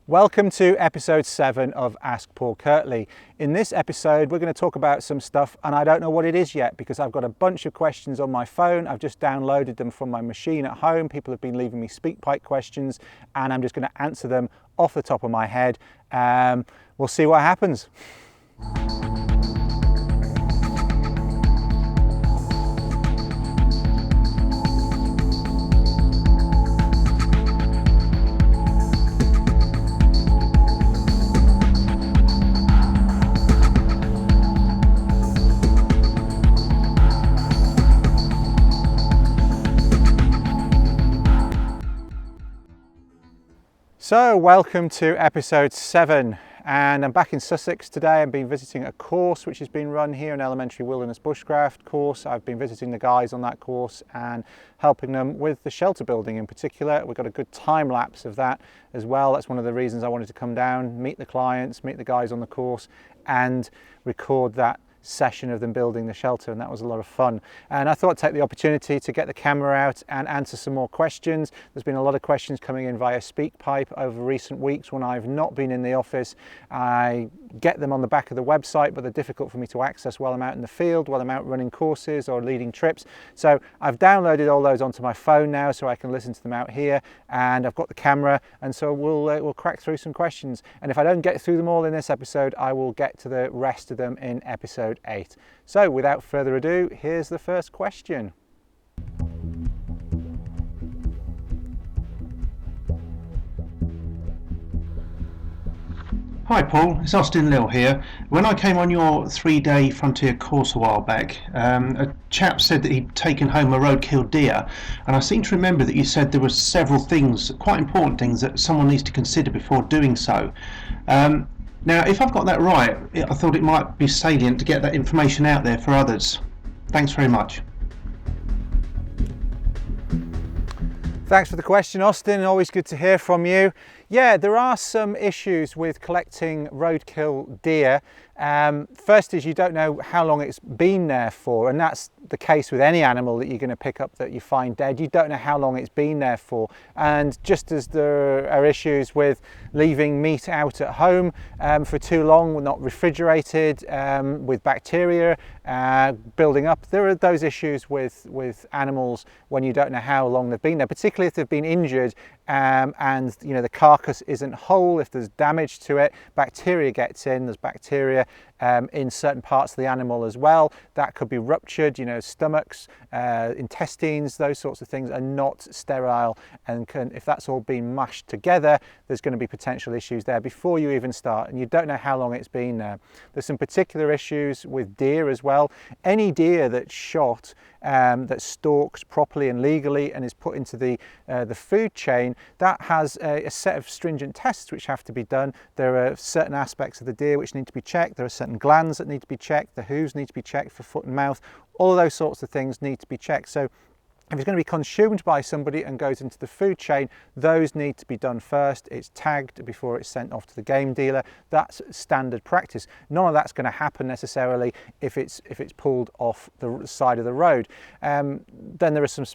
Welcome to episode 7 of Ask Paul Kirtley. In this episode we're going to talk about some stuff and I don't know what it is yet because I've got a bunch of questions on my phone. I've just downloaded them from my machine at home. People have been leaving me SpeakPipe questions and I'm just going to answer them off the top of my head. We'll see what happens. So welcome to episode 7 and I'm back in Sussex today. I've been visiting a course which has been run here, an elementary wilderness bushcraft course. I've been visiting the guys on that course and helping them with the shelter building in particular. We've got a good time lapse of that as well. That's one of the reasons I wanted to come down, meet the clients, meet the guys on the course and record that session of them building the shelter, and that was a lot of fun. And I thought I'd take the opportunity to get the camera out and answer some more questions. There's been a lot of questions coming in via SpeakPipe over recent weeks when I've not been in the office. I get them on the back of the website, but they're difficult for me to access while I'm out in the field, while I'm out running courses or leading trips. So I've downloaded all those onto my phone now so I can listen to them out here, and I've got the camera, and so we'll crack through some questions. And if I don't get through them all in this episode, I will get to the rest of them in episode 8. So without further ado, here's the first question. Hi Paul, it's Austin Lill here. When I came on your 3-day Frontier course a while back, a chap said that he'd taken home a roadkill deer, and I seem to remember that you said there were several things, quite important things, that someone needs to consider before doing so. Now, if I've got that right, I thought it might be salient to get that information out there for others. Thanks very much. Thanks for the question, Austin. Always good to hear from you. Yeah, there are some issues with collecting roadkill deer. First is you don't know how long it's been there for, and that's the case with any animal that you're going to pick up that you find dead. You don't know how long it's been there for, and just as there are issues with leaving meat out at home for too long, not refrigerated, with bacteria building up, there are those issues with animals when you don't know how long they've been there, particularly if they've been injured and you know the carcass isn't whole. If there's damage to it, bacteria gets in. There's bacteria in certain parts of the animal as well that could be ruptured. You know, stomachs, intestines, those sorts of things are not sterile, and if that's all been mashed together, there's going to be potential issues there before you even start, and you don't know how long it's been there. There's some particular issues with deer as well. Any deer that's shot, that's stalked properly and legally and is put into the food chain, that has a set of stringent tests which have to be done. There are certain aspects of the deer which need to be checked. There are certain glands that need to be checked. The hooves need to be checked for foot and mouth. All of those sorts of things need to be checked. So if it's going to be consumed by somebody and goes into the food chain, those need to be done first. It's tagged before it's sent off to the game dealer. That's standard practice. None of that's going to happen necessarily if it's pulled off the side of the road. Then there are some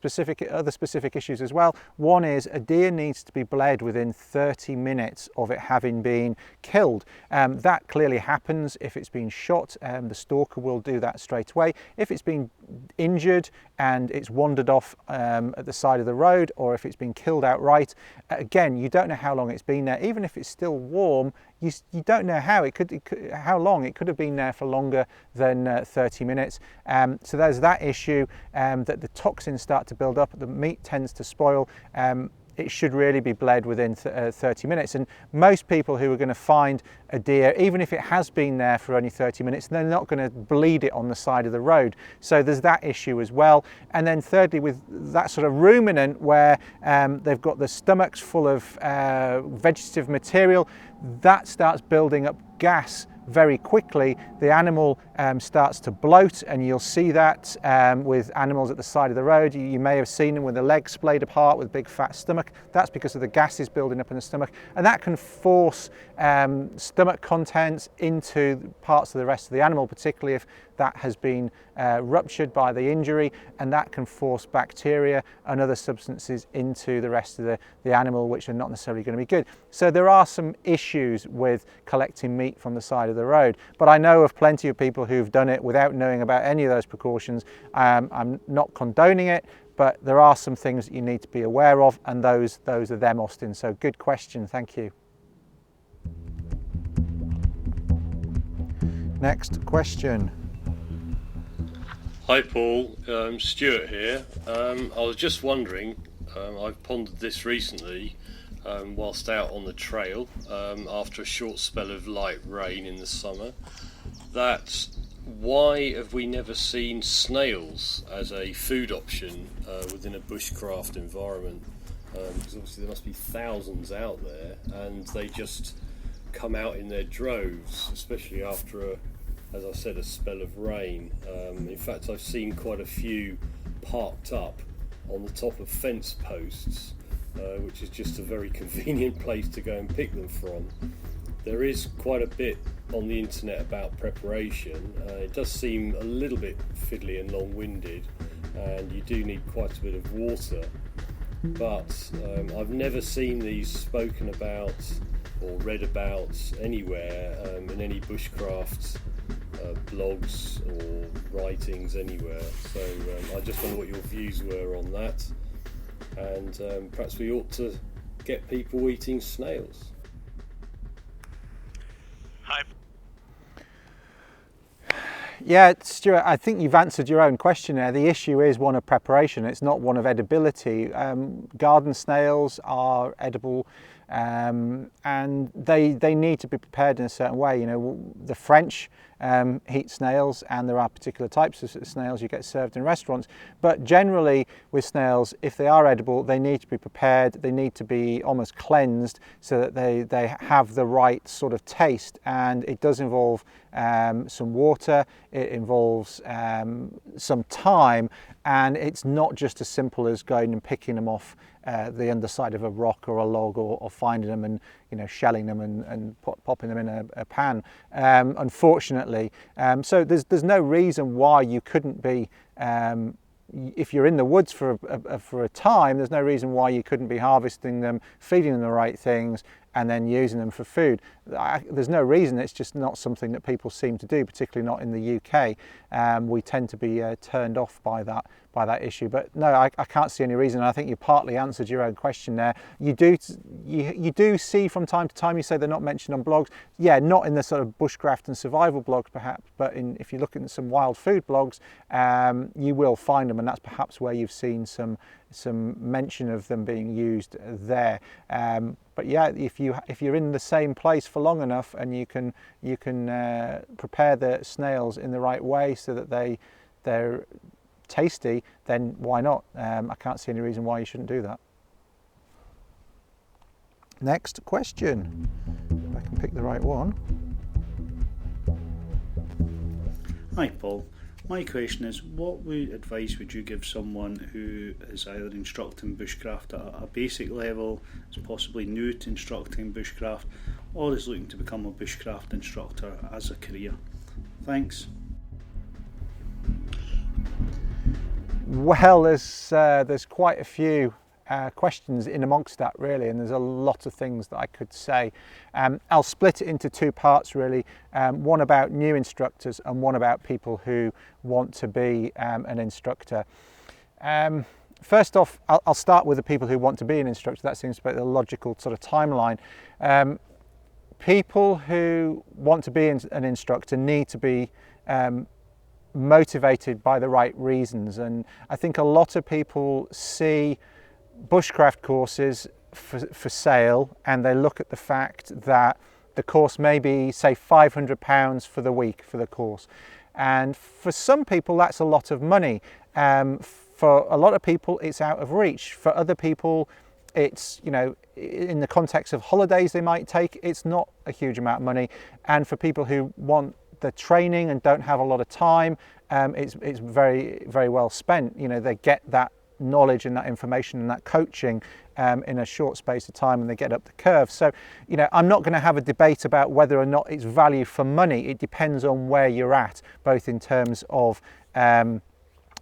other specific issues as well. One is a deer needs to be bled within 30 minutes of it having been killed. That clearly happens if it's been shot. The stalker will do that straight away. If it's been injured and it's wandered off at the side of the road, or if it's been killed outright, again, you don't know how long it's been there. Even if it's still warm, you don't know how long. It could have been there for longer than 30 minutes. So there's that issue, that the toxins start to build up, the meat tends to spoil. It should really be bled within 30 minutes. And most people who are going to find a deer, even if it has been there for only 30 minutes, they're not going to bleed it on the side of the road. So there's that issue as well. And then thirdly, with that sort of ruminant where they've got the stomachs full of vegetative material, that starts building up gas very quickly. The animal starts to bloat, and you'll see that with animals at the side of the road. You may have seen them with the legs splayed apart with a big fat stomach. That's because of the gases building up in the stomach, and that can force stomach contents into parts of the rest of the animal, particularly if that has been ruptured by the injury, and that can force bacteria and other substances into the rest of the animal, which are not necessarily going to be good. So there are some issues with collecting meat from the side of the road, but I know of plenty of people who've done it without knowing about any of those precautions. I'm not condoning it, but there are some things that you need to be aware of, and those are them, Austin. So good question, thank you. Next question. Hi Paul, Stuart here. I was just wondering, I've pondered this recently whilst out on the trail after a short spell of light rain in the summer, that why have we never seen snails as a food option within a bushcraft environment? Because obviously there must be thousands out there, and they just come out in their droves, especially after as I said, a spell of rain. In fact, I've seen quite a few parked up on the top of fence posts, which is just a very convenient place to go and pick them from. There is quite a bit on the internet about preparation. It does seem a little bit fiddly and long-winded, and you do need quite a bit of water. But I've never seen these spoken about or read about anywhere in any bushcraft blogs or writings anywhere. So I just wonder what your views were on that, and perhaps we ought to get people eating snails. Hi. Yeah, Stuart, I think you've answered your own question there. The issue is one of preparation, it's not one of edibility. Garden snails are edible, and they need to be prepared in a certain way. You know, the French eat snails, and there are particular types of snails you get served in restaurants, but generally with snails, if they are edible, they need to be prepared, they need to be almost cleansed so that they have the right sort of taste, and it does involve some water, it involves some time, and it's not just as simple as going and picking them off the underside of a rock or a log, or finding them and, you know, shelling them and popping them in a pan, unfortunately. So there's no reason why you couldn't be, if you're in the woods for a time, there's no reason why you couldn't be harvesting them, feeding them the right things, and then using them for food. There's no reason, it's just not something that people seem to do, particularly not in the UK. We tend to be turned off by that issue, but no, I can't see any reason. I think you partly answered your own question there. You do see from time to time, you say they're not mentioned on blogs. Yeah, not in the sort of bushcraft and survival blogs perhaps, but if you look at some wild food blogs, you will find them, and that's perhaps where you've seen some mention of them being used there. But yeah, if you're in the same place for long enough, and you can prepare the snails in the right way so that they're tasty, then why not? I can't see any reason why you shouldn't do that. Next question, if I can pick the right one. Hi Paul, my question is, what advice would you give someone who is either instructing bushcraft at a basic level, is possibly new to instructing bushcraft, or is looking to become a bushcraft instructor as a career? Thanks. Well, there's quite a few questions in amongst that really, and there's a lot of things that I could say. I'll split it into two parts really, one about new instructors and one about people who want to be an instructor. First off, I'll start with the people who want to be an instructor. That seems to be the logical sort of timeline. People who want to be an instructor need to be motivated by the right reasons, and I think a lot of people see bushcraft courses for sale, and they look at the fact that the course may be, say, £500 for the week for the course, and for some people that's a lot of money. For a lot of people it's out of reach. For other people it's, you know, in the context of holidays they might take, it's not a huge amount of money, and for people who want the training and don't have a lot of time, it's very, very well spent. You know, they get that knowledge and that information and that coaching in a short space of time, and they get up the curve. So, you know, I'm not going to have a debate about whether or not it's value for money. It depends on where you're at, both in terms of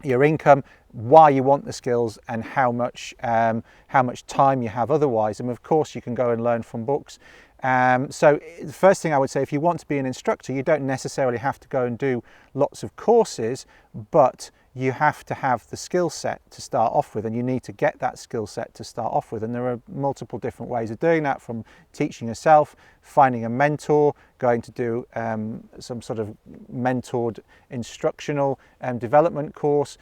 your income, why you want the skills, and how much time you have otherwise. And of course, you can go and learn from books. So the first thing I would say, if you want to be an instructor, you don't necessarily have to go and do lots of courses, but you have to have the skill set to start off with, and you need to get that skill set to start off with. And there are multiple different ways of doing that, from teaching yourself, finding a mentor, going to do some sort of mentored instructional development course,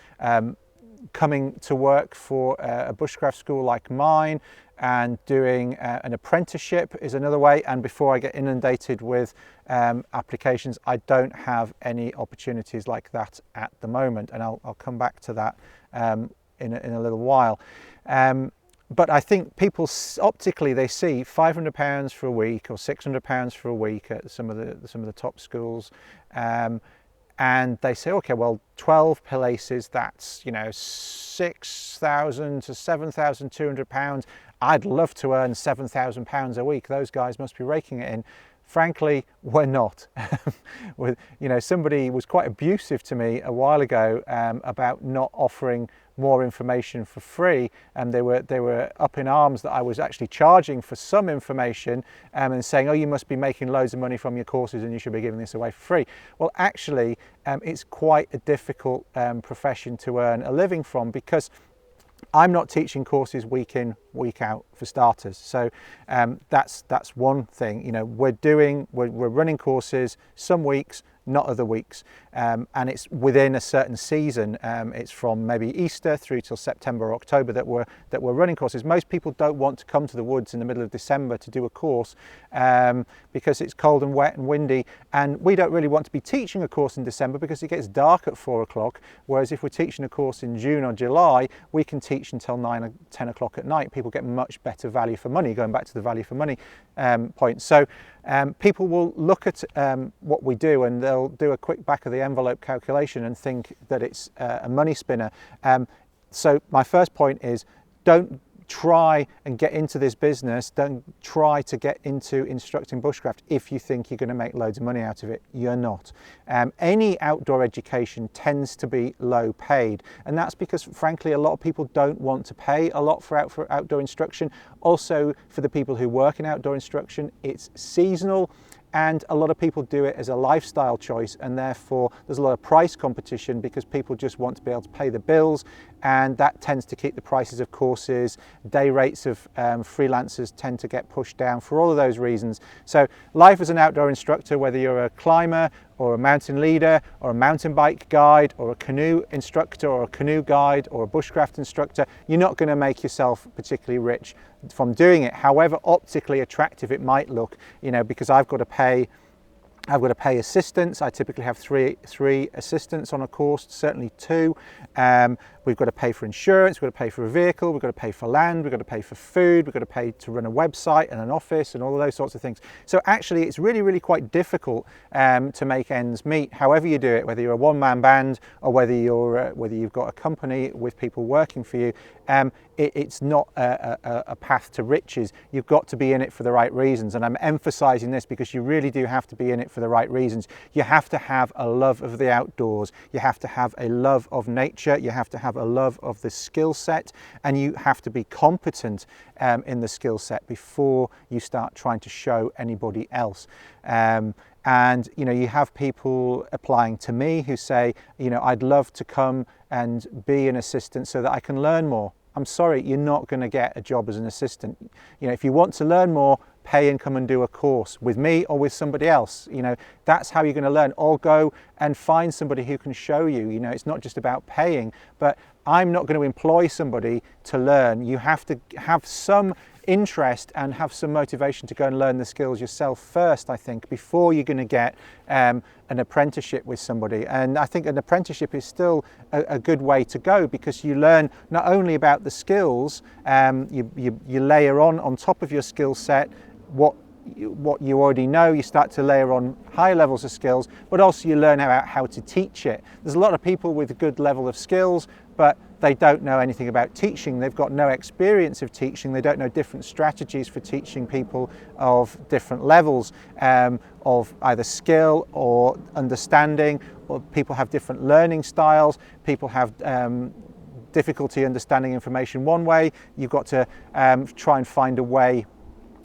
coming to work for a bushcraft school like mine, and doing an apprenticeship is another way. And before I get inundated with applications, I don't have any opportunities like that at the moment, and I'll come back to that in a little while. But I think people optically, they see £500 for a week or £600 for a week at some of the top schools, and they say, okay, well, 12 places, that's, you know, £6,000 to £7,200. I'd love to earn £7,000 a week. Those guys must be raking it in. Frankly, we're not. You know, somebody was quite abusive to me a while ago about not offering more information for free, and they were up in arms that I was actually charging for some information and saying, oh, you must be making loads of money from your courses and you should be giving this away for free. Well, actually, it's quite a difficult profession to earn a living from, because I'm not teaching courses week in, week out, for starters. So that's one thing. You know, we're running courses some weeks, not other weeks, and it's within a certain season. It's from maybe Easter through till September or October that we're running courses. Most people don't want to come to the woods in the middle of December to do a course because it's cold and wet and windy, and we don't really want to be teaching a course in December because it gets dark at 4 o'clock, whereas if we're teaching a course in June or July, we can teach until 9 or 10 o'clock at night. People get much better value for money, going back to the value for money point. So people will look at what we do, and they'll do a quick back of the envelope calculation and think that it's a money spinner. So my first point is, don't try and get into this business, don't try to get into instructing bushcraft if you think you're going to make loads of money out of it. You're not. Any outdoor education tends to be low paid, and that's because, frankly, a lot of people don't want to pay a lot for outdoor instruction. Also, for the people who work in outdoor instruction, it's seasonal, and a lot of people do it as a lifestyle choice, and therefore there's a lot of price competition because people just want to be able to pay the bills, and that tends to keep the prices of courses, day rates of freelancers tend to get pushed down for all of those reasons. So life as an outdoor instructor, whether you're a climber or a mountain leader or a mountain bike guide or a canoe instructor or a canoe guide or a bushcraft instructor, you're not going to make yourself particularly rich from doing it, however optically attractive it might look, you know, because I've got to pay assistants. I typically have three assistants on a course, certainly 2. We've got to pay for insurance, we've got to pay for a vehicle, we've got to pay for land, we've got to pay for food, we've got to pay to run a website and an office and all of those sorts of things. So actually it's really, really quite difficult to make ends meet, however you do it, whether you're a one-man band or whether you've got a company with people working for you. It's not a path to riches. You've got to be in it for the right reasons, and I'm emphasizing this because you really do have to be in it for the right reasons. You have to have a love of the outdoors, you have to have a love of nature, you have to have a love of the skill set, and you have to be competent in the skill set before you start trying to show anybody else. And you know, you have people applying to me who say, you know, I'd love to come and be an assistant so that I can learn more. I'm sorry, you're not going to get a job as an assistant. You know, if you want to learn more, pay and come and do a course with me or with somebody else. You know, that's how you're going to learn. Or go and find somebody who can show you. You know, it's not just about paying, but I'm not going to employ somebody to learn. You have to have some interest and have some motivation to go and learn the skills yourself first, I think, before you're going to get an apprenticeship with somebody. And I think an apprenticeship is still a good way to go, because you learn not only about the skills, you layer on top of your skill set what what you already know, you start to layer on high levels of skills, but also you learn about how to teach it. There's a lot of people with a good level of skills, but they don't know anything about teaching. They've got no experience of teaching. They don't know different strategies for teaching people of different levels of either skill or understanding, or people have different learning styles. People have difficulty understanding information one way. You've got to try and find a way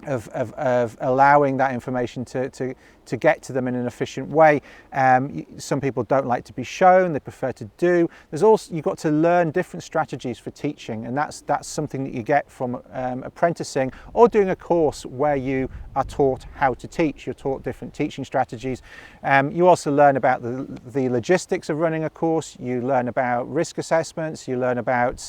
of allowing that information to get to them in an efficient way. Some people don't like to be shown, they prefer to do. There's also, you've got to learn different strategies for teaching, and that's something that you get from apprenticing or doing a course where you are taught how to teach. You're taught different teaching strategies. You also learn about the logistics of running a course. You learn about risk assessments. You learn about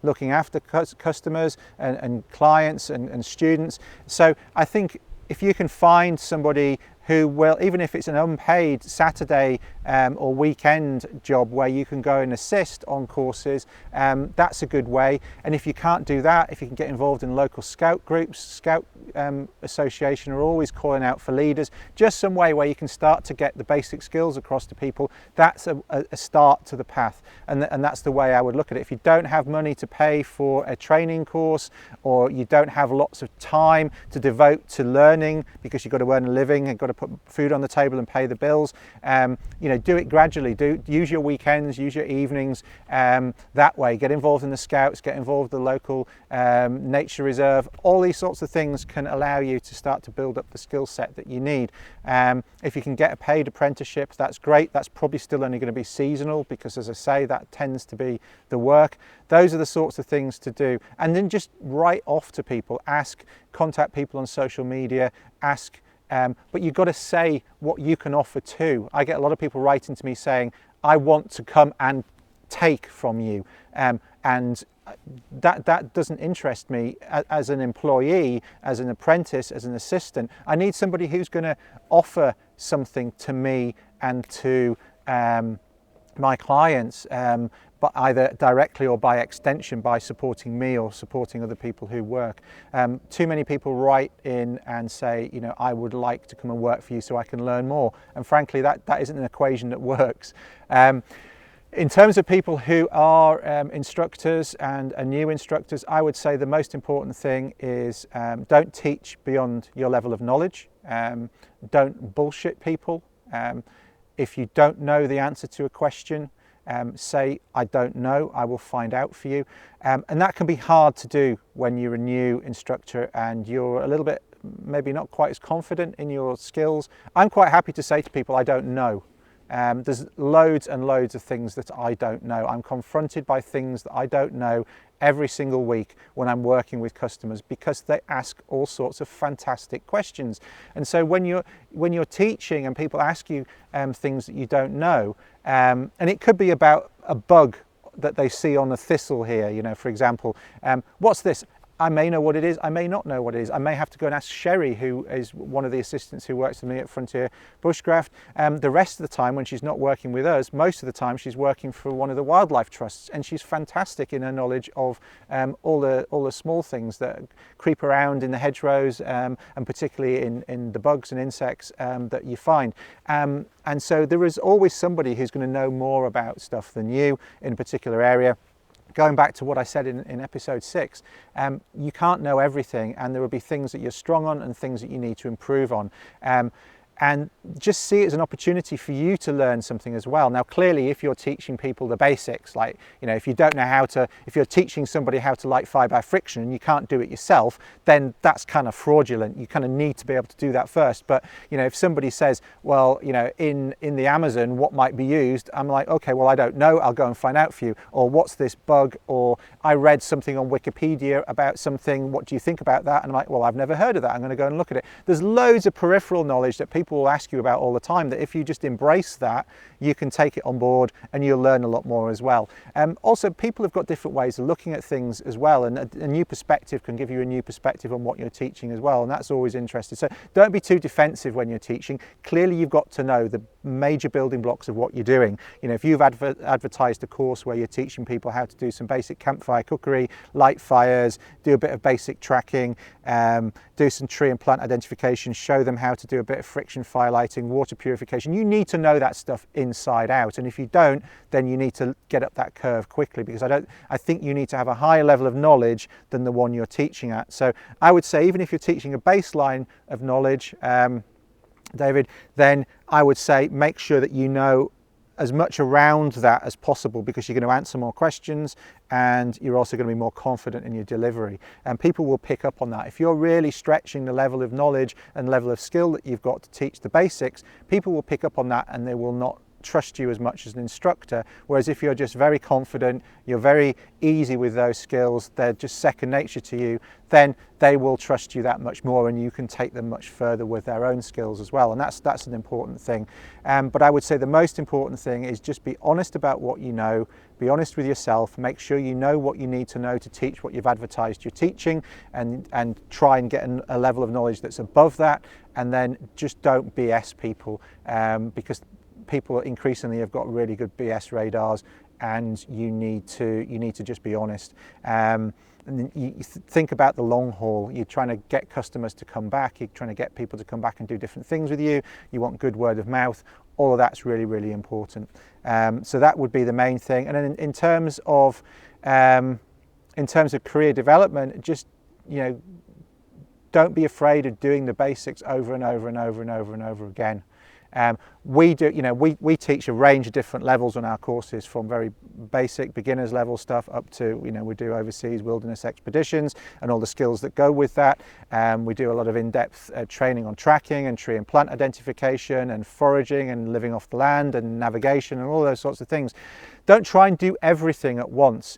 looking after customers and clients and students. So I think if you can find somebody who will, even if it's an unpaid Saturday or weekend job where you can go and assist on courses, that's a good way. And if you can't do that, if you can get involved in local scout groups, scout association are always calling out for leaders, just some way where you can start to get the basic skills across to people. That's a start to the path, and that's the way I would look at it. If you don't have money to pay for a training course, or you don't have lots of time to devote to learning because you've got to earn a living and got to put food on the table and pay the bills, do it gradually. Use your weekends, use your evenings that way. Get involved in the scouts, get involved in the local nature reserve. All these sorts of things can allow you to start to build up the skill set that you need. If you can get a paid apprenticeship, that's great. That's probably still only going to be seasonal because, as I say, that tends to be the work. Those are the sorts of things to do. And then just write off to people, contact people on social media, ask. But you've got to say what you can offer too. I get a lot of people writing to me saying, I want to come and take from you. And that doesn't interest me as an employee, as an apprentice, as an assistant. I need somebody who's going to offer something to me and to my clients, but either directly or by extension by supporting me or supporting other people who work. Too many people write in and say, I would like to come and work for you so I can learn more. And frankly, that isn't an equation that works. In terms of people who are instructors and are new instructors, I would say the most important thing is don't teach beyond your level of knowledge. Don't bullshit people. If you don't know the answer to a question, say, I don't know, I will find out for you. And that can be hard to do when you're a new instructor and you're a little bit, maybe not quite as confident in your skills. I'm quite happy to say to people, I don't know. There's loads and loads of things that I don't know. I'm confronted by things that I don't know every single week when I'm working with customers because they ask all sorts of fantastic questions. And so when you're teaching and people ask you things that you don't know, and it could be about a bug that they see on a thistle here, for example, what's this? I may know what it is, I may not know what it is. I may have to go and ask Sherry, who is one of the assistants who works with me at Frontier Bushcraft. The rest of the time when she's not working with us, most of the time she's working for one of the wildlife trusts, and she's fantastic in her knowledge of all the small things that creep around in the hedgerows, and particularly in the bugs and insects that you find. And so there is always somebody who's going to know more about stuff than you in a particular area. Going back to what I said in episode 6, you can't know everything, and there will be things that you're strong on and things that you need to improve on. And just see it as an opportunity for you to learn something as well. Now, clearly, if you're teaching people the basics, like, if you don't know if you're teaching somebody how to light fire by friction and you can't do it yourself, then that's kind of fraudulent. You kind of need to be able to do that first. But, if somebody says, well, in the Amazon, what might be used? I'm like, okay, well, I don't know. I'll go and find out for you. Or what's this bug? Or I read something on Wikipedia about something. What do you think about that? And I'm like, well, I've never heard of that. I'm going to go and look at it. There's loads of peripheral knowledge that people people will ask you about all the time, that if you just embrace that, you can take it on board and you'll learn a lot more as well. Also, people have got different ways of looking at things as well, and a new perspective can give you a new perspective on what you're teaching as well, and that's always interesting. So don't be too defensive when you're teaching. Clearly you've got to know the major building blocks of what you're doing. You know, if you've advertised a course where you're teaching people how to do some basic campfire cookery, light fires, do a bit of basic tracking, do some tree and plant identification, show them how to do a bit of friction fire lighting, water purification, you need to know that stuff inside out. And if you don't, then you need to get up that curve quickly, because I think you need to have a higher level of knowledge than the one you're teaching at. So I would say, even if you're teaching a baseline of knowledge, David, then I would say make sure that you know as much around that as possible, because you're going to answer more questions and you're also going to be more confident in your delivery, and people will pick up on that. If you're really stretching the level of knowledge and level of skill that you've got to teach the basics, people will pick up on that and they will not trust you as much as an instructor. Whereas if you're just very confident, you're very easy with those skills, they're just second nature to you, then they will trust you that much more, and you can take them much further with their own skills as well. And that's an important thing. But I would say the most important thing is just be honest about what you know, be honest with yourself, make sure you know what you need to know to teach what you've advertised you're teaching, and try and get a level of knowledge that's above that, and then just don't BS people, because people increasingly have got really good BS radars, and you need to just be honest. And then you think about the long haul. You're trying to get customers to come back, you're trying to get people to come back and do different things with you, you want good word of mouth. All of that's really, really important. So that would be the main thing. And then in terms of career development, just, you know, don't be afraid of doing the basics over and over and over and over and over again. We teach a range of different levels on our courses, from very basic beginners level stuff up to, you know, we do overseas wilderness expeditions and all the skills that go with that. We do a lot of in-depth training on tracking and tree and plant identification and foraging and living off the land and navigation and all those sorts of things. Don't try and do everything at once.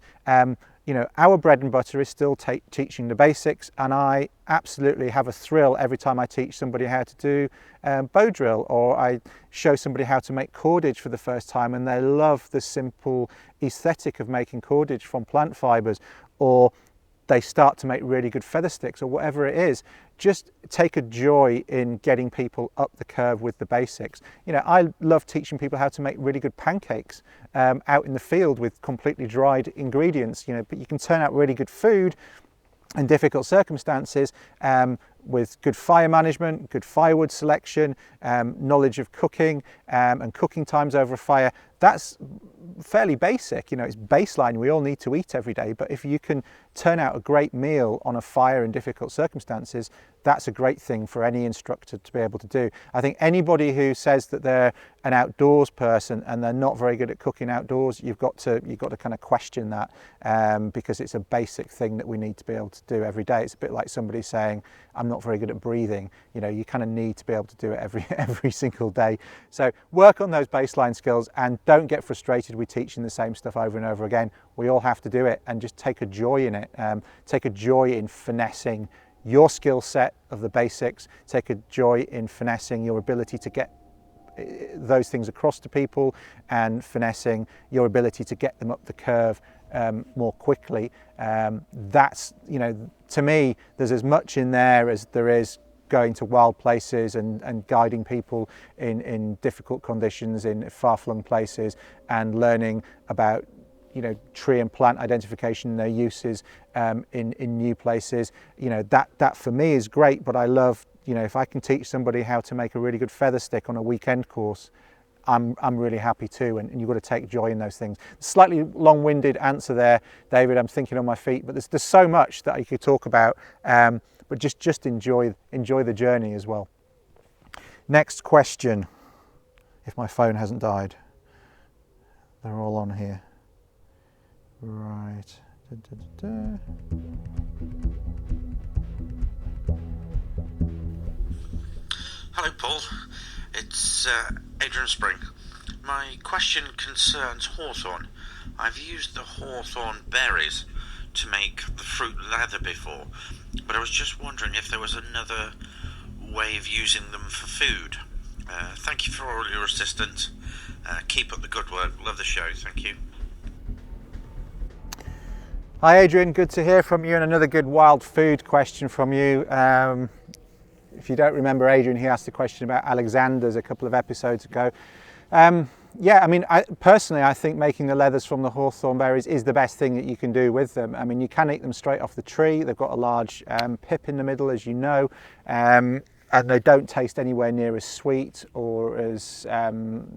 You know, our bread and butter is still teaching the basics, and I absolutely have a thrill every time I teach somebody how to do bow drill, or I show somebody how to make cordage for the first time and they love the simple aesthetic of making cordage from plant fibres, or they start to make really good feather sticks, or whatever it is. Just take a joy in getting people up the curve with the basics. You know, I love teaching people how to make really good pancakes out in the field with completely dried ingredients, you know, but you can turn out really good food in difficult circumstances, with good fire management, good firewood selection, knowledge of cooking, and cooking times over a fire. That's fairly basic, you know, it's baseline. We all need to eat every day, but if you can turn out a great meal on a fire in difficult circumstances, that's a great thing for any instructor to be able to do. I think anybody who says that they're an outdoors person and they're not very good at cooking outdoors, you've got to kind of question that, because it's a basic thing that we need to be able to do every day. It's a bit like somebody saying, I'm not very good at breathing. You know, you kind of need to be able to do it every single day. So work on those baseline skills and don't get frustrated with teaching the same stuff over and over again. We all have to do it, and just take a joy in it. Take a joy in finessing your skill set of the basics. Take a joy in finessing your ability to get those things across to people, and finessing your ability to get them up the curve more quickly. That's, you know, to me, there's as much in there as there is going to wild places and guiding people in difficult conditions in far-flung places, and learning about, you know, tree and plant identification, their uses in new places. You know, that for me is great, but I love, you know, if I can teach somebody how to make a really good feather stick on a weekend course, I'm really happy too, and you've got to take joy in those things. Slightly long-winded answer there, David, I'm thinking on my feet, but there's so much that I could talk about, but just enjoy the journey as well. Next question, if my phone hasn't died. They're all on here. Right. Hello Paul, it's Adrian Spring. My question concerns hawthorn. I've used the hawthorn berries to make the fruit leather before, but I was just wondering if there was another way of using them for food. Thank you for all your assistance. Keep up the good work. Love the show. Thank you. Hi Adrian, good to hear from you, and another good wild food question from you. If you don't remember Adrian, he asked a question about Alexander's a couple of episodes ago. Yeah, I mean, personally, I think making the leathers from the hawthorn berries is the best thing that you can do with them. I mean, you can eat them straight off the tree. They've got a large pip in the middle, as you know, and they don't taste anywhere near as sweet or as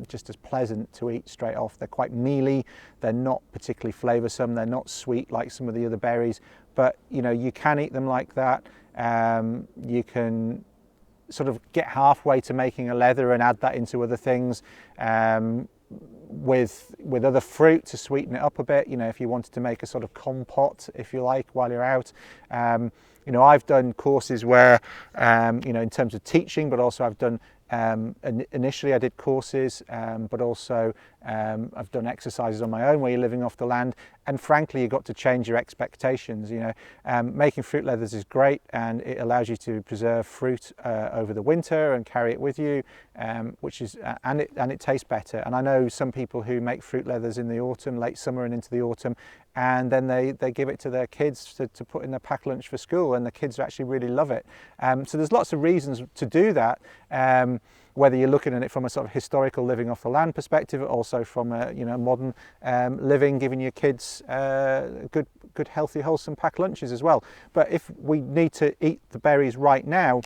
just as pleasant to eat straight off. They're quite mealy. They're not particularly flavoursome. They're not sweet like some of the other berries, but you know, you can eat them like that. You can sort of get halfway to making a leather and add that into other things with other fruit to sweeten it up a bit. You know, if you wanted to make a sort of compote, if you like, while you're out. You know, I've done courses where, you know, in terms of teaching, but also I've done, initially I did courses, but also I've done exercises on my own where you're living off the land. And frankly, you've got to change your expectations. You know, making fruit leathers is great, and it allows you to preserve fruit over the winter and carry it with you, which is and it tastes better. And I know some people who make fruit leathers in the autumn, late summer and into the autumn, and then they give it to their kids to put in their pack lunch for school, and the kids actually really love it. So there's lots of reasons to do that. Whether you're looking at it from a sort of historical living off the land perspective, also from a, you know, modern living, giving your kids good healthy wholesome pack lunches as well. But if we need to eat the berries right now,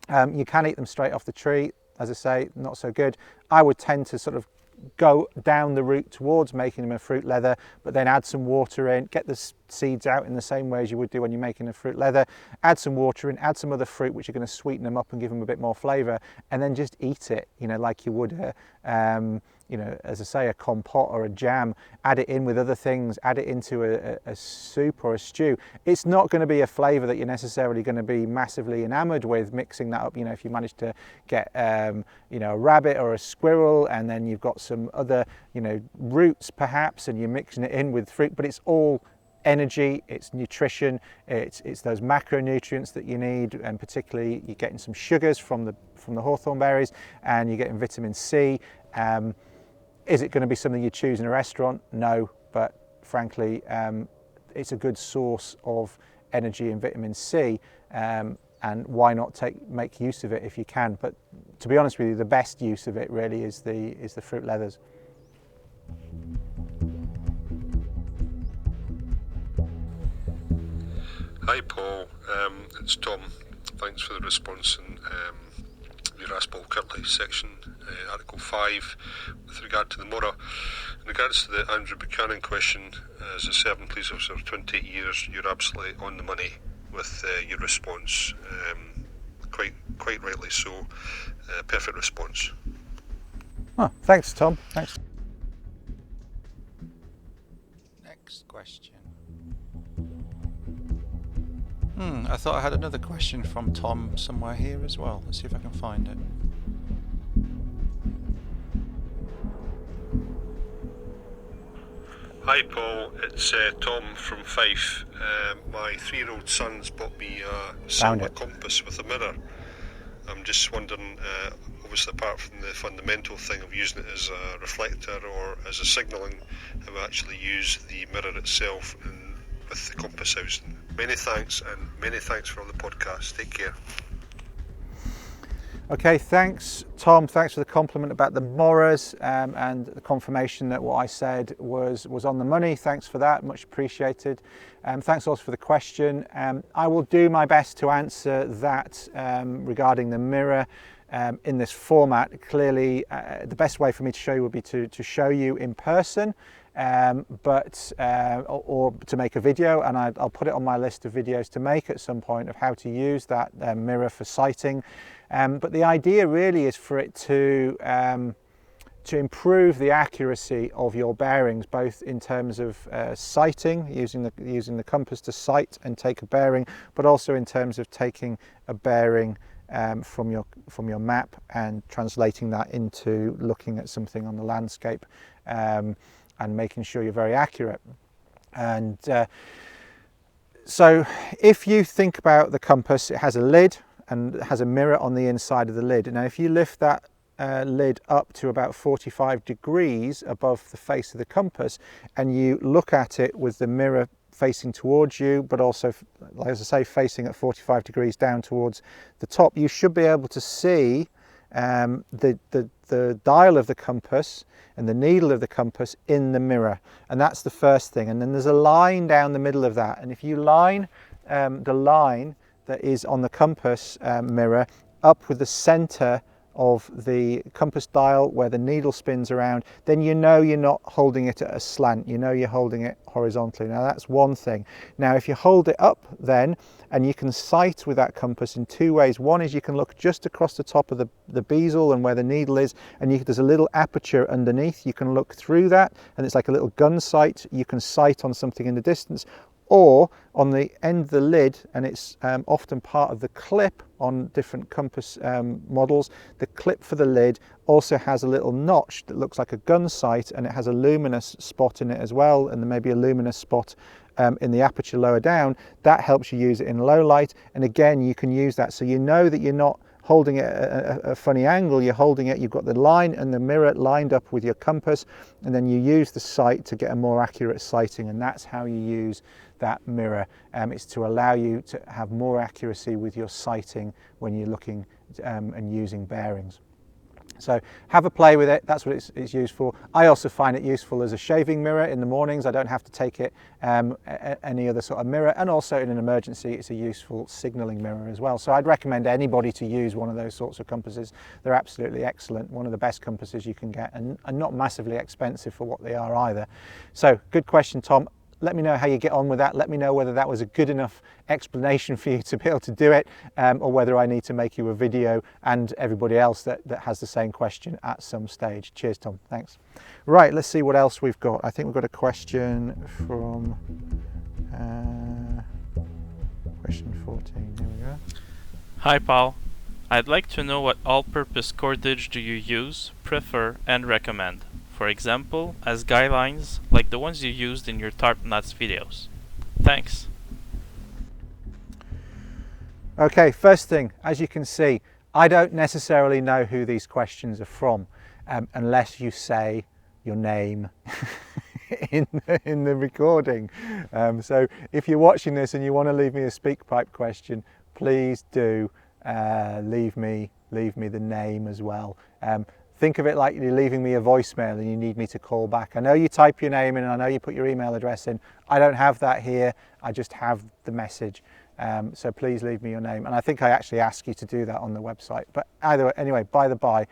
you can eat them straight off the tree. As I say, not so good. I would tend to sort of go down the route towards making them a fruit leather, but then add some water in, get the seeds out in the same way as you would do when you're making a fruit leather, add some water in, add some other fruit which are going to sweeten them up and give them a bit more flavour, and then just eat it, you know, like you would you know, as I say, a compote or a jam. Add it in with other things, add it into a soup or a stew. It's not going to be a flavour that you're necessarily going to be massively enamoured with mixing that up. You know, if you manage to get you know, a rabbit or a squirrel, and then you've got some other, you know, roots perhaps, and you're mixing it in with fruit, but it's all energy, it's nutrition, it's those macronutrients that you need, and particularly you're getting some sugars from the hawthorn berries, and you're getting vitamin C. Is it going to be something you choose in a restaurant? No, but frankly, it's a good source of energy and vitamin C, and why not make use of it if you can? But to be honest with you, the best use of it really is the fruit leathers. Hi Paul, it's Tom. Thanks for the response in your Ask Paul Kirtley section, Article 5, with regard to the Mora. In regards to the Andrew Buchanan question, as a serving police officer of 28 years, you're absolutely on the money with your response. Quite rightly so. Perfect response. Oh, thanks, Tom. Thanks. Next question. I thought I had another question from Tom somewhere here as well. Let's see if I can find it. Hi Paul, it's Tom from Fife. My 3-year-old son's bought me a Silva compass with a mirror. I'm just wondering, obviously apart from the fundamental thing of using it as a reflector or as a signalling, how I actually use the mirror itself with the compass housing. Many thanks, and many thanks for all the podcasts. Take care. Okay, thanks Tom, thanks for the compliment about the Moras, and the confirmation that what I said was on the money. Thanks for that, much appreciated. Thanks also for the question. I will do my best to answer that regarding the mirror in this format. Clearly the best way for me to show you would be to show you in person, or to make a video, and I'll put it on my list of videos to make at some point of how to use that mirror for sighting. But the idea really is for it to improve the accuracy of your bearings, both in terms of sighting, using the compass to sight and take a bearing, but also in terms of taking a bearing from your map and translating that into looking at something on the landscape, and making sure you're very accurate. And so if you think about the compass, it has a lid and it has a mirror on the inside of the lid. Now if you lift that lid up to about 45 degrees above the face of the compass, and you look at it with the mirror facing towards you, but also, like as I say, facing at 45 degrees down towards the top, you should be able to see the dial of the compass and the needle of the compass in the mirror. And that's the first thing. And then there's a line down the middle of that, and if you line the line that is on the compass mirror up with the center of the compass dial where the needle spins around, then you know you're not holding it at a slant, you know you're holding it horizontally. Now that's one thing. Now if you hold it up then, and you can sight with that compass in two ways. One is you can look just across the top of the bezel and where the needle is, and there's a little aperture underneath. You can look through that, and it's like a little gun sight. You can sight on something in the distance, or on the end of the lid, and it's often part of the clip on different compass models. The clip for the lid also has a little notch that looks like a gun sight, and it has a luminous spot in it as well, and there may be a luminous spot in the aperture lower down. That helps you use it in low light, and again you can use that so you know that you're not holding it at a funny angle. You're holding it, you've got the line and the mirror lined up with your compass, and then you use the sight to get a more accurate sighting, and that's how you use that mirror. It's to allow you to have more accuracy with your sighting when you're looking and using bearings. So have a play with it, that's what it's used for. I also find it useful as a shaving mirror in the mornings. I don't have to take it any other sort of mirror, and also in an emergency it's a useful signalling mirror as well. So I'd recommend anybody to use one of those sorts of compasses. They're absolutely excellent, one of the best compasses you can get, and not massively expensive for what they are either. So good question, Tom. Let me know how you get on with that. Let me know whether that was a good enough explanation for you to be able to do it, or whether I need to make you a video, and everybody else that has the same question at some stage. Cheers, Tom. Thanks. Right, let's see what else we've got. I think we've got a question from question 14. Here we go. Hi, Paul. I'd like to know what all-purpose cordage do you use, prefer, and recommend? For example, as guidelines, like the ones you used in your tarp nuts videos. Thanks. Okay, first thing, as you can see, I don't necessarily know who these questions are from, unless you say your name in the recording. So if you're watching this and you want to leave me a SpeakPipe question, please do leave me the name as well. Think of it like you're leaving me a voicemail and you need me to call back. I know you type your name in and I know you put your email address in. I don't have that here, I just have the message. So please leave me your name. And I think I actually ask you to do that on the website. But either way, anyway, by the by,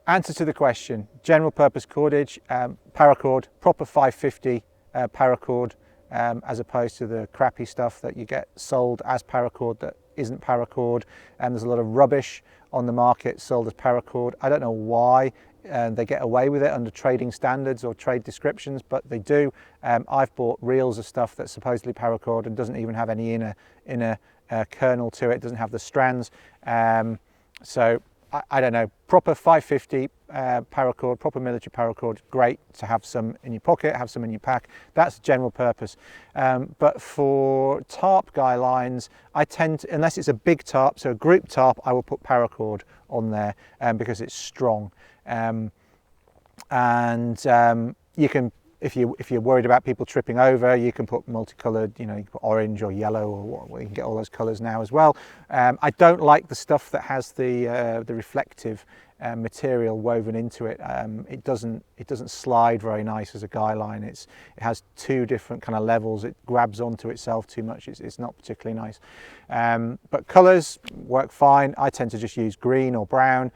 answer to the question, general purpose cordage, paracord, proper 550 paracord, as opposed to the crappy stuff that you get sold as paracord that isn't paracord. And there's a lot of rubbish on the market sold as paracord. I don't know why they get away with it under trading standards or trade descriptions, but they do. I've bought reels of stuff that's supposedly paracord and doesn't even have any inner kernel to it, doesn't have the strands. So I don't know, proper 550 paracord, proper military paracord, great to have some in your pocket, have some in your pack. That's general purpose. But for tarp guy lines, I tend to, unless it's a big tarp, so a group tarp, I will put paracord on there because it's strong. You can, if you're worried about people tripping over, you can put multicolored, you can put orange or yellow, or you can get all those colors now as well. I don't like the stuff that has the reflective material woven into it. It doesn't slide very nice as a guy line. It has two different kind of levels. It grabs onto itself too much. It's not particularly nice. But colors work fine. I tend to just use green or brown.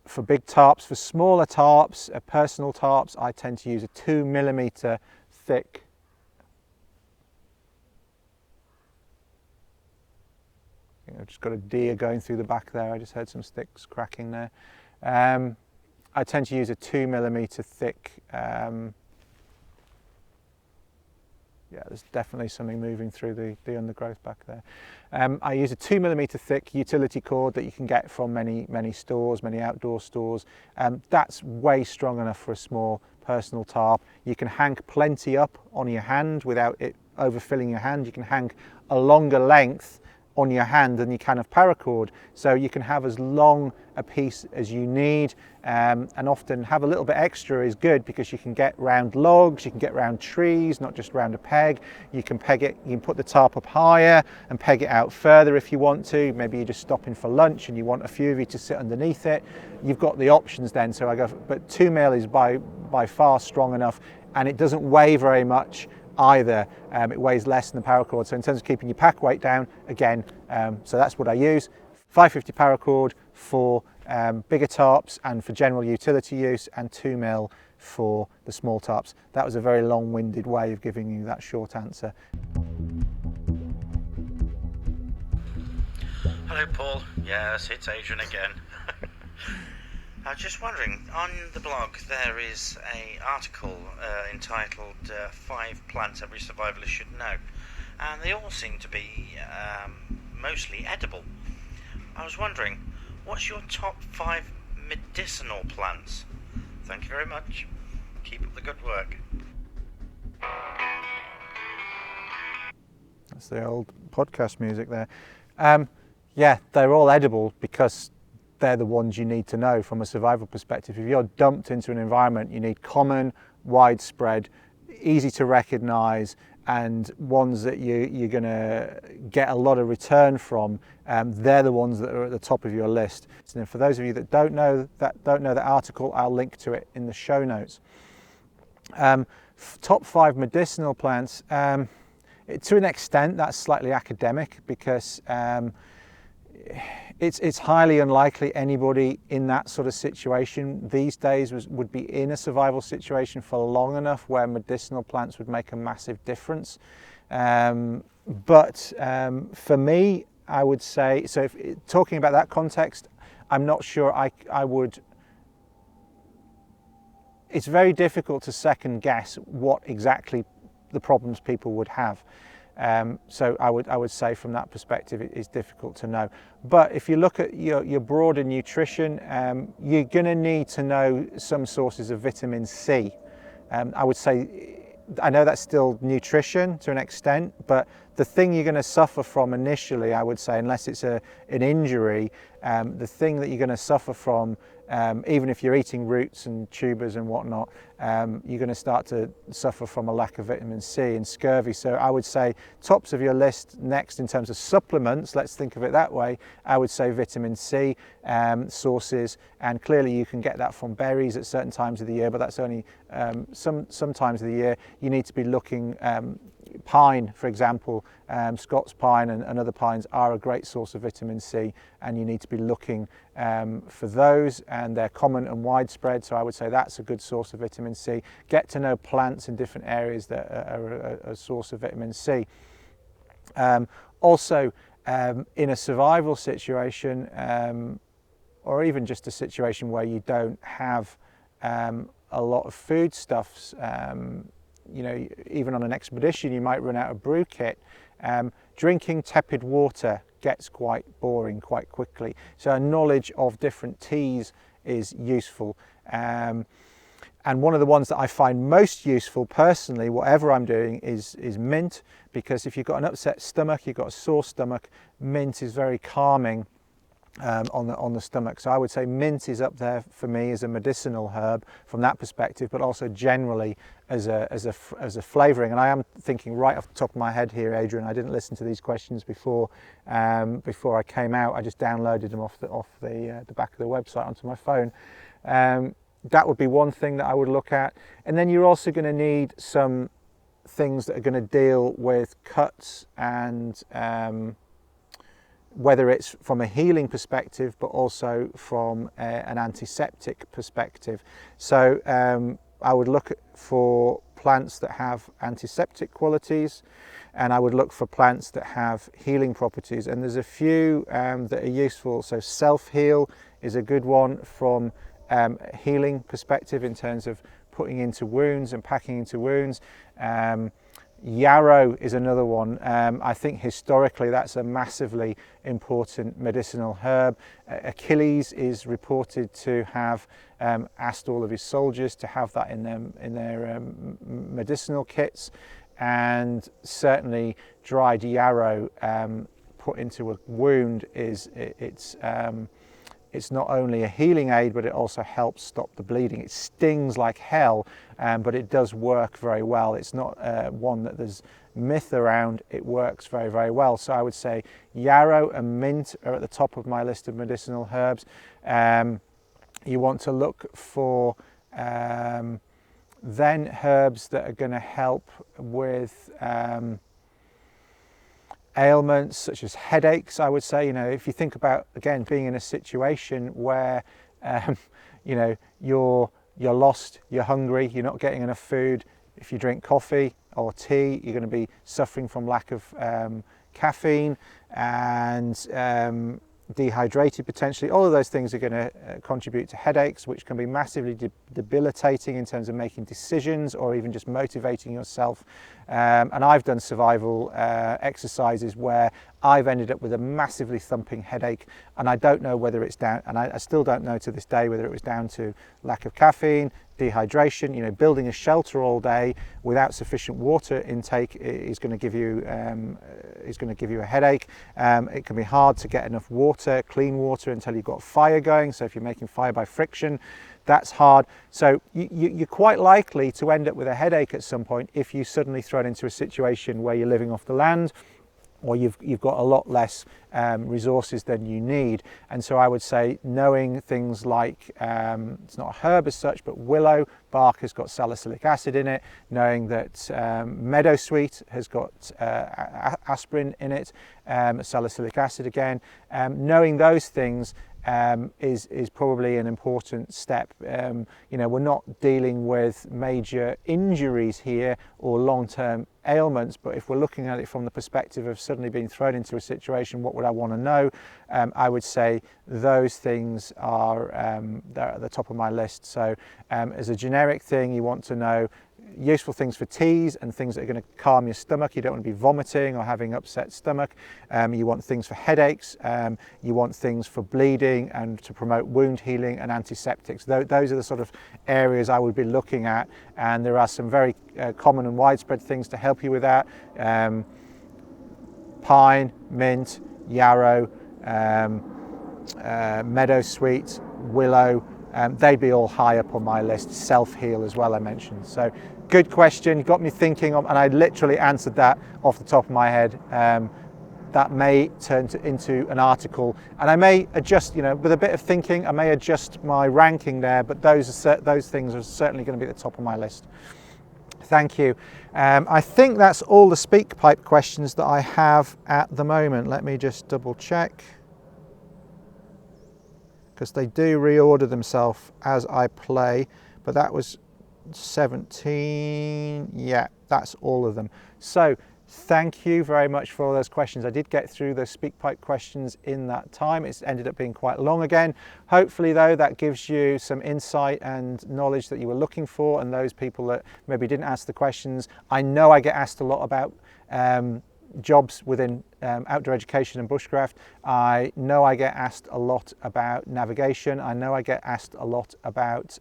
For big tarps, for smaller tarps, personal tarps, I tend to use a 2mm thick I've just got a deer going through the back there. I just heard some sticks cracking there. I tend to use a 2mm thick, yeah, there's definitely something moving through the undergrowth back there. I use a 2mm thick utility cord that you can get from many stores, many outdoor stores. That's way strong enough for a small personal tarp. You can hang plenty up on your hand without it overfilling your hand. You can hang a longer length on your hand than you can of paracord, so you can have as long a piece as you need, and often have a little bit extra is good because you can get round logs, you can get round trees, not just round a peg. You can peg it, you can put the tarp up higher and peg it out further if you want to. Maybe you're just stopping for lunch and you want a few of you to sit underneath it. You've got the options then. So I go, but 2mm is by far strong enough, and it doesn't weigh very much either. It weighs less than the paracord, so in terms of keeping your pack weight down, again, so that's what I use. 550 paracord for bigger tarps and for general utility use, and 2mm for the small tarps. That was a very long-winded way of giving you that short answer. Hello Paul, yes, it's Adrian again. I was just wondering, on the blog there is an article entitled 5 Plants Every Survivalist Should Know, and they all seem to be mostly edible. I was wondering, what's your top 5 medicinal plants? Thank you very much. Keep up the good work. That's the old podcast music there. Yeah, they're all edible because they're the ones you need to know from a survival perspective. If you're dumped into an environment, you need common, widespread, easy to recognise, and ones that you're going to get a lot of return from. They're the ones that are at the top of your list. So for those of you that don't know that article, I'll link to it in the show notes. Top 5 medicinal plants. To an extent, that's slightly academic because it's highly unlikely anybody in that sort of situation these days would be in a survival situation for long enough where medicinal plants would make a massive difference. But for me, I would say, so if talking about that context, I'm not sure I would. It's very difficult to second guess what exactly the problems people would have. So I would say from that perspective it's difficult to know. But if you look at your broader nutrition, you're going to need to know some sources of vitamin C. I would say, I know that's still nutrition to an extent, but the thing you're going to suffer from initially, I would say, unless it's an injury, the thing that you're going to suffer from, even if you're eating roots and tubers and whatnot, you're going to start to suffer from a lack of vitamin C and scurvy. So I would say tops of your list next in terms of supplements, let's think of it that way, I would say vitamin C sources, and clearly you can get that from berries at certain times of the year, but that's only some times of the year. You need to be looking, pine, for example, Scots pine and other pines are a great source of vitamin C, and you need to be looking for those, and they're common and widespread, so I would say that's a good source of vitamin C. Get to know plants in different areas that are a source of vitamin C. Also, in a survival situation, or even just a situation where you don't have a lot of foodstuffs, you know, even on an expedition you might run out of brew kit. Drinking tepid water gets quite boring quite quickly, so a knowledge of different teas is useful. And one of the ones that I find most useful personally, whatever I'm doing, is mint, because if you've got an upset stomach, you've got a sore stomach, mint is very calming on the stomach. So I would say mint is up there for me as a medicinal herb from that perspective, but also generally as a flavouring. And I am thinking right off the top of my head here, Adrian, I didn't listen to these questions before I came out. I just downloaded them off the back of the website onto my phone. That would be one thing that I would look at. And then you're also going to need some things that are going to deal with cuts, and whether it's from a healing perspective, but also from an antiseptic perspective. So I would look for plants that have antiseptic qualities, and I would look for plants that have healing properties. And there's a few that are useful. So self-heal is a good one from healing perspective in terms of putting into wounds and packing into wounds. Yarrow is another one. I think historically that's a massively important medicinal herb. Achilles is reported to have asked all of his soldiers to have that in their medicinal kits, and certainly dried yarrow put into a wound it's not only a healing aid, but it also helps stop the bleeding. It stings like hell, but it does work very well. It's not one that there's myth around. It works very, very well. So I would say yarrow and mint are at the top of my list of medicinal herbs. You want to look for then herbs that are going to help with ailments such as headaches. I would say, if you think about, again, being in a situation where you're lost, you're hungry, you're not getting enough food. If you drink coffee or tea, you're going to be suffering from lack of caffeine and dehydrated potentially. All of those things are going to contribute to headaches, which can be massively debilitating in terms of making decisions or even just motivating yourself. And I've done survival exercises where I've ended up with a massively thumping headache, and I don't know whether it's down, and I still don't know to this day whether it was down to lack of caffeine, dehydration. Building a shelter all day without sufficient water intake is going to give you a headache. It can be hard to get enough water, clean water, until you've got fire going. So if you're making fire by friction, that's hard. So you're quite likely to end up with a headache at some point if you suddenly thrown into a situation where you're living off the land, or you've got a lot less resources than you need. And so I would say knowing things like, it's not a herb as such, but willow bark has got salicylic acid in it, knowing that meadowsweet has got aspirin in it, salicylic acid again, knowing those things is probably an important step. We're not dealing with major injuries here or long-term ailments, but if we're looking at it from the perspective of suddenly being thrown into a situation, what would I want to know? I would say those things are they're at the top of my list. So as a generic thing, you want to know useful things for teas and things that are going to calm your stomach. You don't want to be vomiting or having upset stomach. You want things for headaches. You want things for bleeding and to promote wound healing and antiseptics. Those are the sort of areas I would be looking at, and there are some very common and widespread things to help you with that. Pine, mint, yarrow, meadowsweet, willow, they'd be all high up on my list. Self-heal as well, I mentioned. So good question, you got me thinking, and I literally answered that off the top of my head. That may turn into an article, and I may adjust, with a bit of thinking, I may adjust my ranking there, but those things are certainly going to be at the top of my list. Thank you. I think that's all the SpeakPipe questions that I have at the moment. Let me just double check, because they do reorder themselves as I play, but that was 17. Yeah, that's all of them. So thank you very much for all those questions. I did get through those SpeakPipe questions in that time. It's ended up being quite long again. Hopefully though, that gives you some insight and knowledge that you were looking for, and those people that maybe didn't ask the questions. I know I get asked a lot about jobs within outdoor education and bushcraft. I know I get asked a lot about navigation. I know I get asked a lot about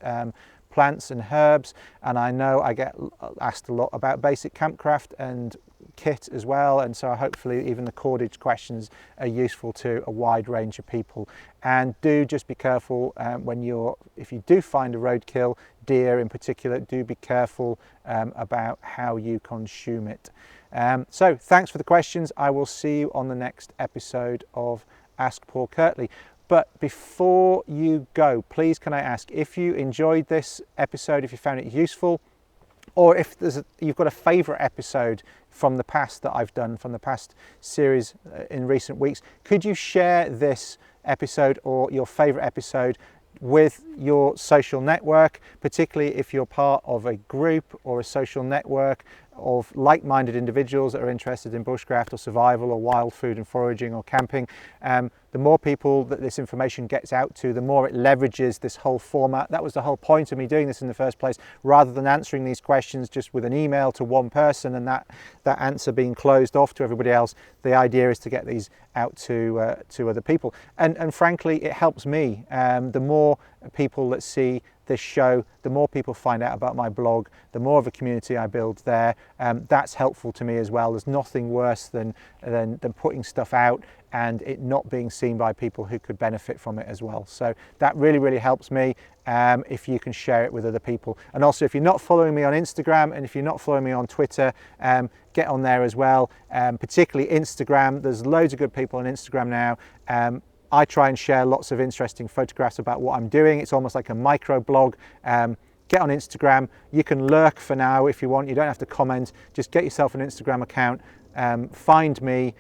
plants and herbs, and I know I get asked a lot about basic campcraft and kit as well, and so hopefully even the cordage questions are useful to a wide range of people. And do just be careful if you do find a roadkill, deer in particular, do be careful about how you consume it. So thanks for the questions. I will see you on the next episode of Ask Paul Kirtley. But before you go, please can I ask, if you enjoyed this episode, if you found it useful, or if you've got a favourite episode from the past that I've done, from the past series in recent weeks, could you share this episode or your favourite episode with your social network, particularly if you're part of a group or a social network of like-minded individuals that are interested in bushcraft or survival or wild food and foraging or camping. the more people that this information gets out to, the more it leverages this whole format. That was the whole point of me doing this in the first place, rather than answering these questions just with an email to one person and that answer being closed off to everybody else. The idea is to get these out to other people, and frankly it helps me. The more people that see this show, the more people find out about my blog, the more of a community I build there. That's helpful to me as well. There's nothing worse than putting stuff out and it not being seen by people who could benefit from it as well. So that really helps me if you can share it with other people. And also, if you're not following me on Instagram and if you're not following me on Twitter, get on there as well, particularly Instagram. There's loads of good people on Instagram now. I try and share lots of interesting photographs about what I'm doing. It's almost like a micro blog. Get on Instagram. You can lurk for now if you want. You don't have to comment. Just get yourself an Instagram account. Find me.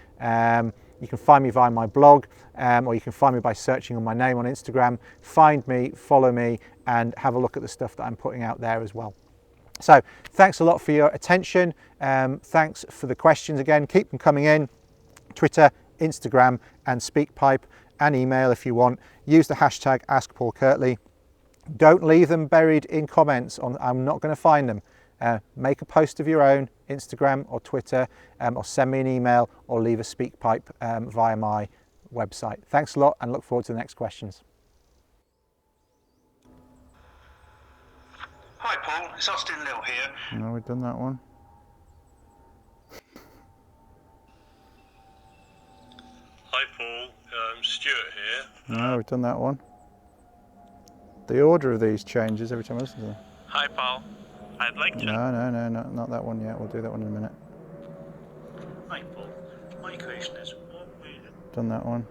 You can find me via my blog, or you can find me by searching on my name on Instagram. Find me, follow me, and have a look at the stuff that I'm putting out there as well. So thanks a lot for your attention. Thanks for the questions again. Keep them coming in. Twitter, Instagram, and SpeakPipe, and email if you want. Use the hashtag askpaulkirtley. Don't leave them buried in comments. I'm not going to find them. Make a post of your own, Instagram or Twitter, or send me an email or leave a SpeakPipe via my website. Thanks a lot and look forward to the next questions. Hi Paul, it's Austin Lill here. No, we've done that one. Hi Paul, Stuart here. No, we've done that one. The order of these changes every time I listen to them. Hi Paul, I'd like to... No, not that one yet. We'll do that one in a minute. Hi Paul, my question is, what we... Done that one.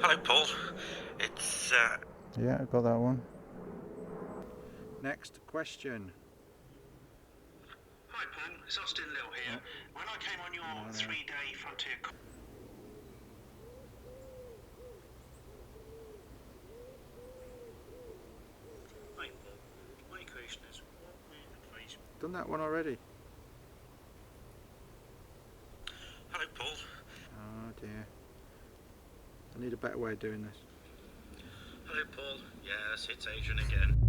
Hello, Paul. It's Yeah, I've got that one. Next question. Hi Paul, it's Austin Lill here. When I came on your 3-day Frontier... Hi Paul, my question is, what we advise... Done that one already. hello, Paul. Oh dear. I need a better way of doing this. Hello, Paul. Yes, it's Adrian again.